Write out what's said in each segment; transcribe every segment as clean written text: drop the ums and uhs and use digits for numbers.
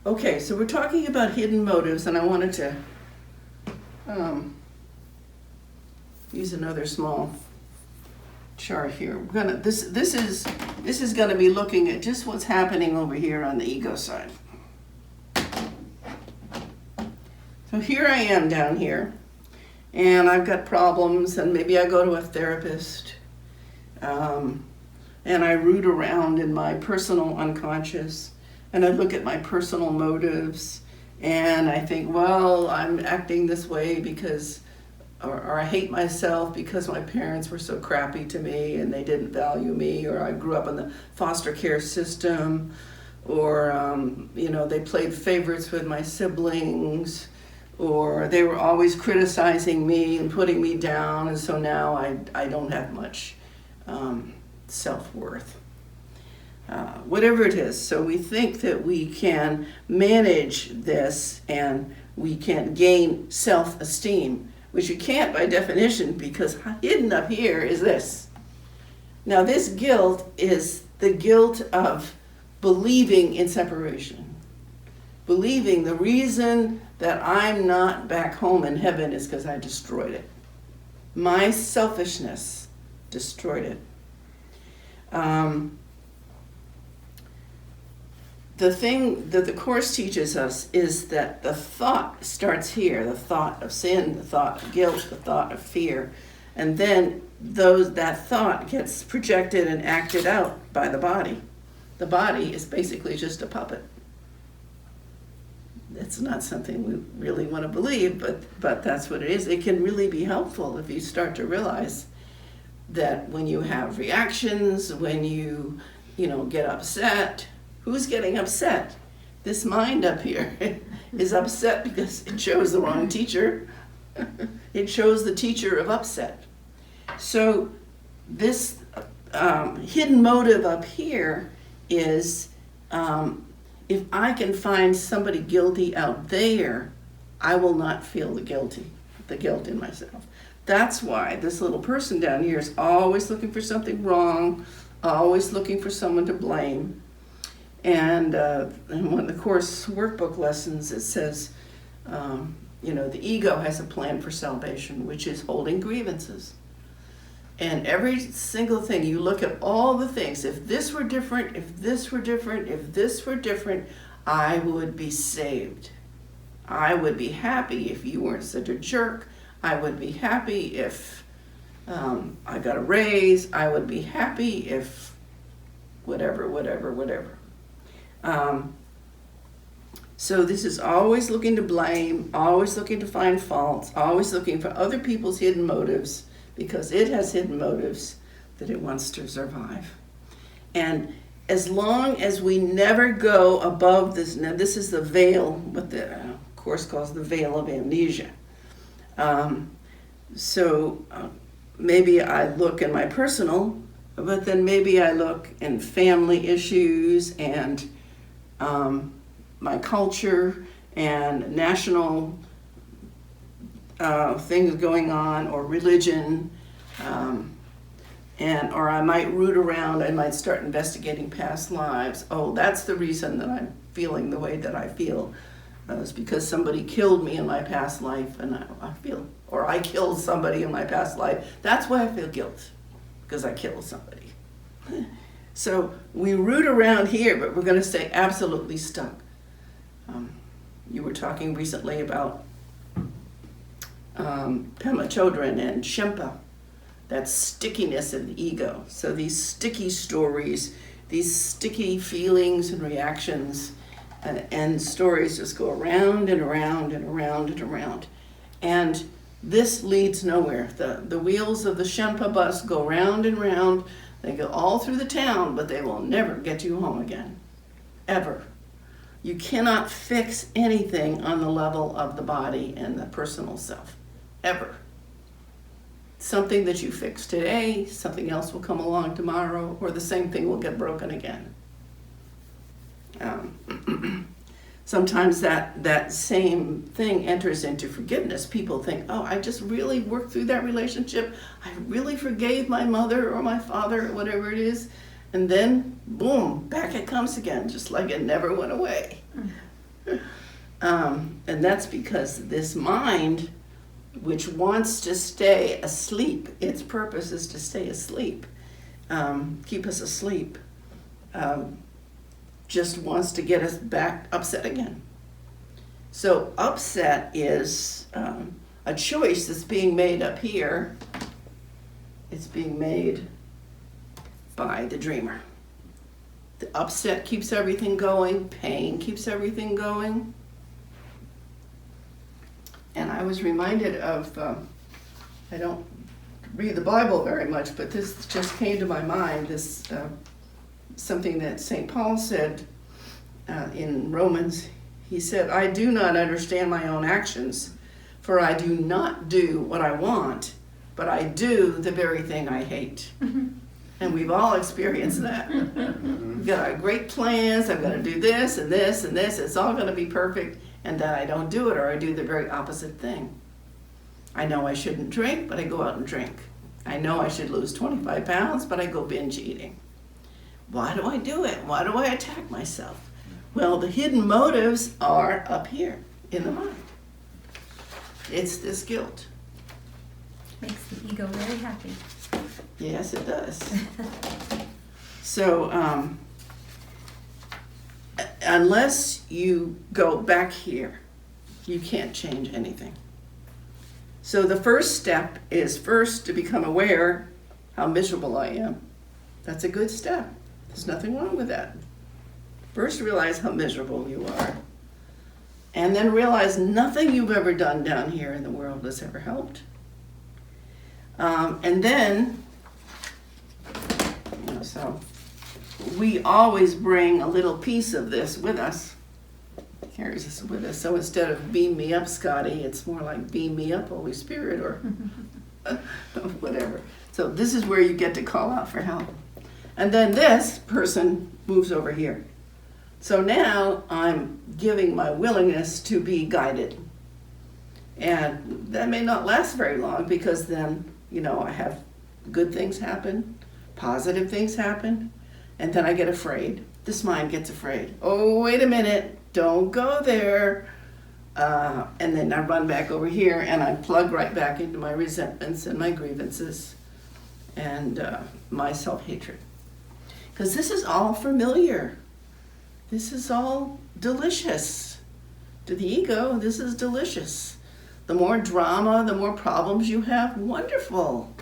Okay, so we're talking about hidden motives, and I wanted to use another small chart here. This is gonna be looking at just what's happening over here on the ego side. So here I am down here, and I've got problems, and maybe I go to a therapist, and I root around in my personal unconscious, and I look at my personal motives, and I think, well, I'm acting this way because, or I hate myself because my parents were so crappy to me and they didn't value me, or I grew up in the foster care system, or they played favorites with my siblings, or they were always criticizing me and putting me down, and so now I don't have much self-worth. Whatever it is. So we think that we can manage this and we can gain self-esteem, which you can't by definition, because hidden up here is this. Now this guilt is the guilt of believing in separation. Believing the reason that I'm not back home in heaven is because I destroyed it. My selfishness destroyed it. The thing that the Course teaches us is that the thought starts here, the thought of sin, the thought of guilt, the thought of fear, and then that thought gets projected and acted out by the body. The body is basically just a puppet. It's not something we really want to believe, but that's what it is. It can really be helpful if you start to realize that when you have reactions, when you get upset, who's getting upset? This mind up here is upset because it chose the wrong teacher. It chose the teacher of upset. So this hidden motive up here is if I can find somebody guilty out there, I will not feel the guilt in myself. That's why this little person down here is always looking for something wrong, always looking for someone to blame. And in one of the Course workbook lessons, it says, the ego has a plan for salvation, which is holding grievances. And every single thing, you look at all the things, if this were different, if this were different, if this were different, I would be saved. I would be happy if you weren't such a jerk. I would be happy if I got a raise. I would be happy if whatever. So this is always looking to blame, always looking to find faults, always looking for other people's hidden motives, because it has hidden motives that it wants to survive. And as long as we never go above this, now this is the veil, what the Course calls the veil of amnesia. Maybe I look in my personal, but then maybe I look in family issues and my culture and national things going on, or religion, or I might root around, I might start investigating past lives. Oh, that's the reason that I'm feeling the way that I feel. It's because somebody killed me in my past life, and I feel, or I killed somebody in my past life. That's why I feel guilt, because I killed somebody. So we root around here, but we're going to stay absolutely stuck. You were talking recently about Pema Chodron and Shempa, that stickiness of the ego. So these sticky stories, these sticky feelings and reactions and stories just go around and around and around and around. And this leads nowhere. The wheels of the Shempa bus go round and round. They go all through the town, but they will never get you home again, ever. You cannot fix anything on the level of the body and the personal self, ever. Something that you fix today, something else will come along tomorrow, or the same thing will get broken again. Sometimes that same thing enters into forgiveness. People think, oh, I just really worked through that relationship. I really forgave my mother or my father, or whatever it is. And then, boom, back it comes again, just like it never went away. And that's because this mind, which wants to stay asleep, its purpose is to stay asleep, keep us asleep, just wants to get us back upset again. So upset is a choice that's being made up here. It's being made by the dreamer. The upset keeps everything going, pain keeps everything going. And I was reminded of, I don't read the Bible very much, but this just came to my mind, this something that St. Paul said in Romans. He said, I do not understand my own actions, for I do not do what I want, but I do the very thing I hate. And we've all experienced that. We've got our great plans, I'm going to do this and this and this, it's all going to be perfect, and then I don't do it, or I do the very opposite thing. I know I shouldn't drink, but I go out and drink. I know I should lose 25 pounds, but I go binge eating. Why do I do it? Why do I attack myself? Well, the hidden motives are up here in the mind. It's this guilt. Makes the ego very happy. Yes, it does. So, unless you go back here, you can't change anything. So the first step is first to become aware how miserable I am. That's a good step. There's nothing wrong with that. First realize how miserable you are. And then realize nothing you've ever done down here in the world has ever helped. And then, so we always bring a little piece of this with us. Carries us with us. So instead of beam me up, Scotty, it's more like beam me up, Holy Spirit, or whatever. So this is where you get to call out for help. And then this person moves over here. So now I'm giving my willingness to be guided. And that may not last very long, because then, I have good things happen, positive things happen, and then I get afraid. This mind gets afraid. Oh, wait a minute, don't go there. And then I run back over here and I plug right back into my resentments and my grievances and my self-hatred. Because this is all familiar. This is all delicious. To the ego, this is delicious. The more drama, the more problems you have, wonderful.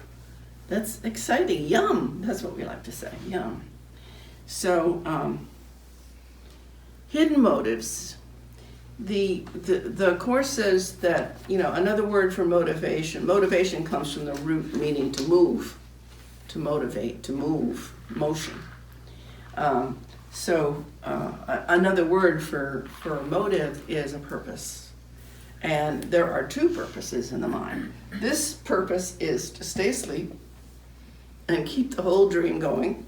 That's exciting. Yum. That's what we like to say. Yum. So, hidden motives. The Course says that, another word for motivation. Motivation comes from the root meaning to move, to motivate, to move, motion. So another word for motive is a purpose. And there are two purposes in the mind. This purpose is to stay asleep and keep the whole dream going,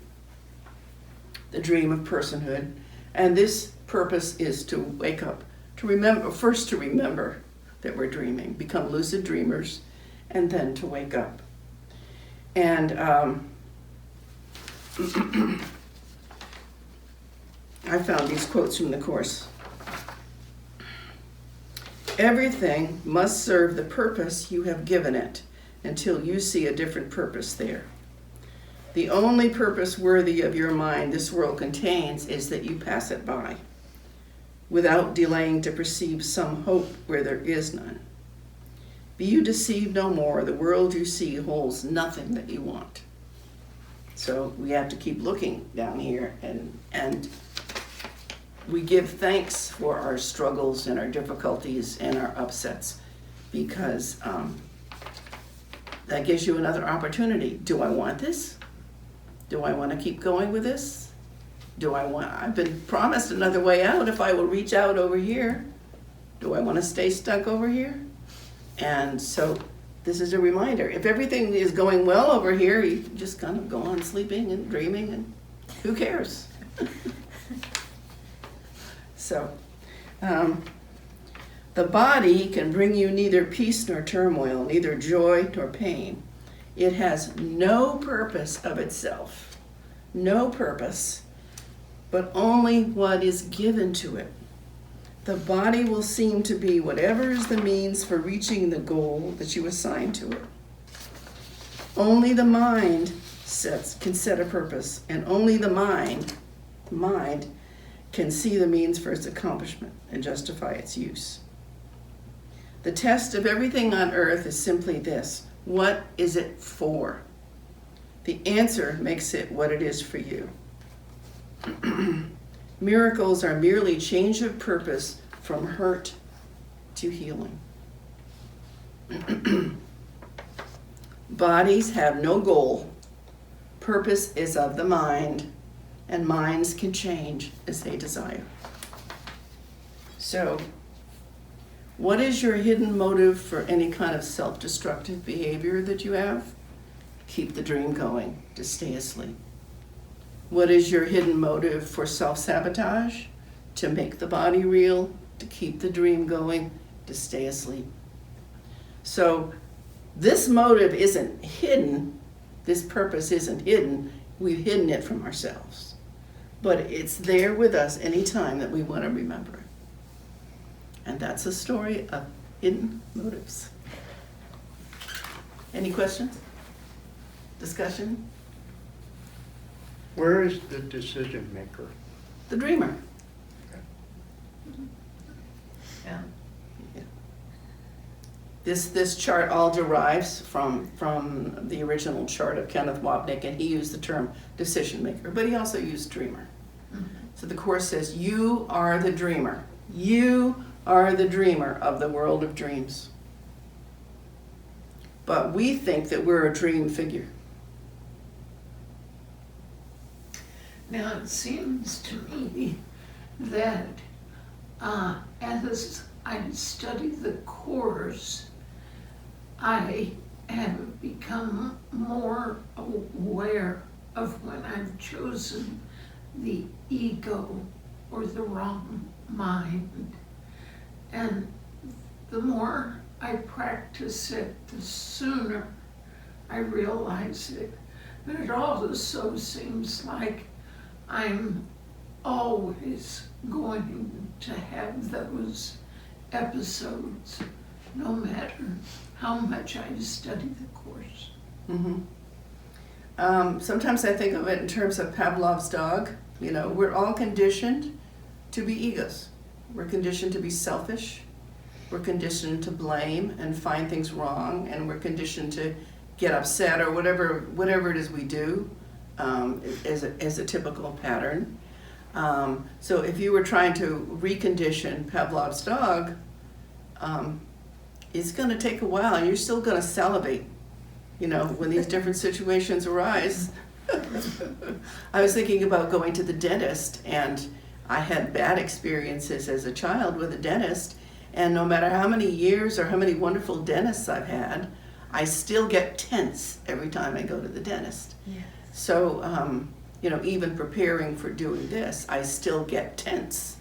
the dream of personhood. And this purpose is to wake up, to remember, first to remember that we're dreaming, become lucid dreamers, and then to wake up. And I found these quotes from the Course. Everything must serve the purpose you have given it until you see a different purpose there. The only purpose worthy of your mind this world contains is that you pass it by, without delaying to perceive some hope where there is none. Be you deceived no more, the world you see holds nothing that you want. So we have to keep looking down here, and we give thanks for our struggles and our difficulties and our upsets, because that gives you another opportunity. Do I want this? Do I want to keep going with this? I've been promised another way out if I will reach out over here. Do I want to stay stuck over here? And so this is a reminder. If everything is going well over here, you just kind of go on sleeping and dreaming, and who cares? So, the body can bring you neither peace nor turmoil, neither joy nor pain. It has no purpose of itself, no purpose, but only what is given to it. The body will seem to be whatever is the means for reaching the goal that you assign to it. Only the mind can set a purpose, and only the mind can see the means for its accomplishment and justify its use. The test of everything on earth is simply this: what is it for? The answer makes it what it is for you. Miracles are merely change of purpose from hurt to healing. Bodies have no goal. Purpose is of the mind, and minds can change as they desire. So, what is your hidden motive for any kind of self-destructive behavior that you have? Keep the dream going, to stay asleep. What is your hidden motive for self-sabotage? To make the body real, to keep the dream going, to stay asleep. So this motive isn't hidden, this purpose isn't hidden, we've hidden it from ourselves. But it's there with us anytime that we want to remember it. And that's a story of hidden motives. Any questions? Discussion? Where is the decision maker? The dreamer. Yeah. This chart all derives from the original chart of Kenneth Wapnick, and he used the term decision maker, but he also used dreamer. Mhm. So the Course says, you are the dreamer. You are the dreamer of the world of dreams. But we think that we're a dream figure. Now, it seems to me that as I study the Course, I have become more aware of when I've chosen the ego or the wrong mind. And the more I practice it, the sooner I realize it. But it also seems like I'm always going to have those episodes, no matter how much I study the Course. Mm-hmm. Sometimes I think of it in terms of Pavlov's dog. You know, we're all conditioned to be egos. We're conditioned to be selfish. We're conditioned to blame and find things wrong, and we're conditioned to get upset or whatever it is we do as a typical pattern. So if you were trying to recondition Pavlov's dog, it's going to take a while, and you're still going to salivate, you know, when these different situations arise. I was thinking about going to the dentist, and I had bad experiences as a child with a dentist, and no matter how many years or how many wonderful dentists I've had, I still get tense every time I go to the dentist. Yes. So, you know, even preparing for doing this, I still get tense.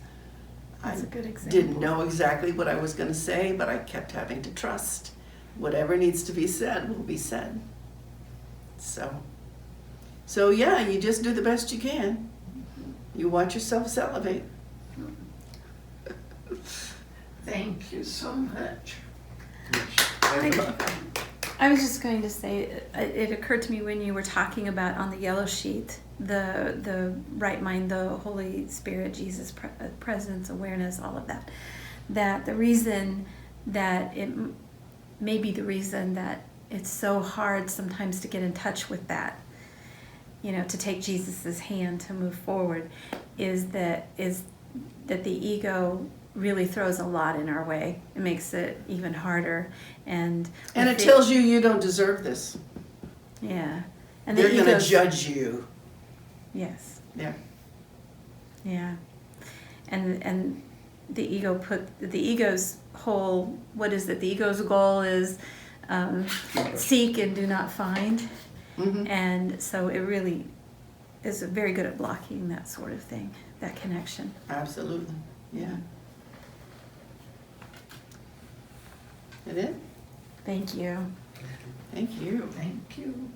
That's a good example. Didn't know exactly what I was going to say, but I kept having to trust. Whatever needs to be said will be said. So yeah, you just do the best you can. You watch yourself salivate. Thank you so much. I was just going to say, it occurred to me when you were talking about on the yellow sheet, the right mind, the Holy Spirit, Jesus, presence, awareness, all of that, that the reason that it may be the reason that it's so hard sometimes to get in touch with that, you know, to take Jesus's hand to move forward, is that the ego really throws a lot in our way. It makes it even harder, and it tells you don't deserve this. Yeah, and they're going to ego's- judge you. Yes. Yeah. Yeah, and the ego's whole, what is it? The ego's goal is seek and do not find, Mm-hmm. and so it really is very good at blocking that sort of thing, that connection. Absolutely. Yeah. That it? Thank you. Thank you. Thank you.